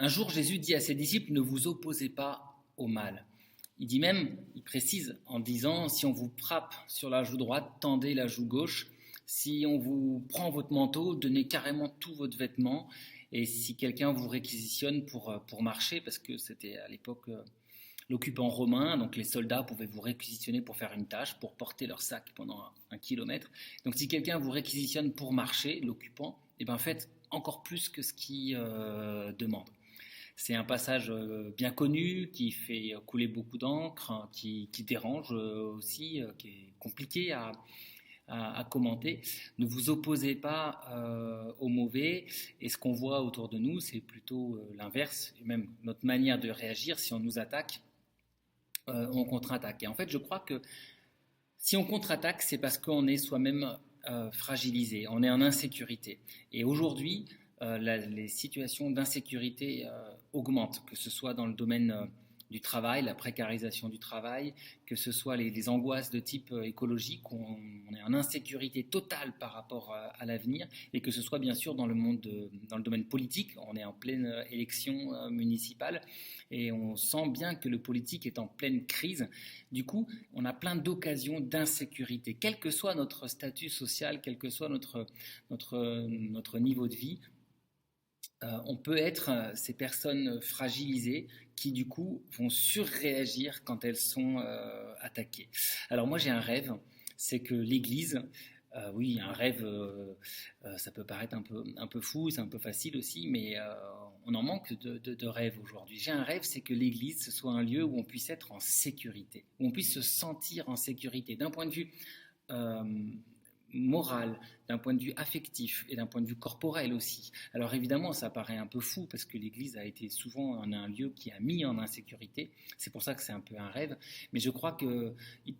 Un jour, Jésus dit à ses disciples, ne vous opposez pas au mal. Il dit même, il précise en disant, si on vous frappe sur la joue droite, tendez la joue gauche. Si on vous prend votre manteau, donnez carrément tout votre vêtement. Et si quelqu'un vous réquisitionne pour marcher, parce que c'était à l'époque l'occupant romain, donc les soldats pouvaient vous réquisitionner pour faire une tâche, pour porter leur sac pendant un kilomètre. Donc si quelqu'un vous réquisitionne pour marcher, l'occupant, eh ben faites encore plus que ce qu'il demande. C'est un passage bien connu qui fait couler beaucoup d'encre, hein, qui dérange aussi, qui est compliqué à commenter. Ne vous opposez pas au mauvais. Et ce qu'on voit autour de nous, c'est plutôt l'inverse. Et même notre manière de réagir, si on nous attaque, on contre-attaque. Et en fait, je crois que si on contre-attaque, c'est parce qu'on est soi-même fragilisé, on est en insécurité. Et aujourd'hui, les situations d'insécurité augmentent, que ce soit dans le domaine du travail, la précarisation du travail, que ce soit les angoisses de type écologique, où on est en insécurité totale par rapport l'avenir, et que ce soit bien sûr dans dans le domaine politique, on est en pleine élection municipale, et on sent bien que le politique est en pleine crise. Du coup, on a plein d'occasions d'insécurité, quel que soit notre statut social, quel que soit notre niveau de vie. On peut être ces personnes fragilisées qui du coup vont surréagir quand elles sont attaquées. Alors moi j'ai un rêve, c'est que l'Église, oui un rêve, ça peut paraître un peu fou, c'est un peu facile aussi, mais on en manque de rêves aujourd'hui. J'ai un rêve, c'est que l'Église ce soit un lieu où on puisse être en sécurité, où on puisse se sentir en sécurité d'un point de vue euh, moral, d'un point de vue affectif et d'un point de vue corporel aussi. Alors évidemment, ça paraît un peu fou parce que l'Église a été souvent un lieu qui a mis en insécurité. C'est pour ça que c'est un peu un rêve. Mais je crois que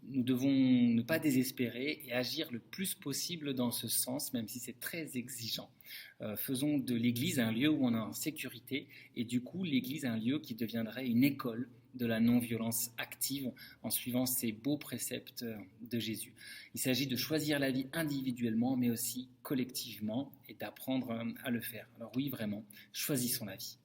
nous devons ne pas désespérer et agir le plus possible dans ce sens, même si c'est très exigeant. Faisons de l'Église un lieu où on est en sécurité et du coup l'Église un lieu qui deviendrait une école de la non-violence active en suivant ces beaux préceptes de Jésus. Il s'agit de choisir la vie individuellement mais aussi collectivement et d'apprendre à le faire. Alors oui, vraiment, choisissons la vie.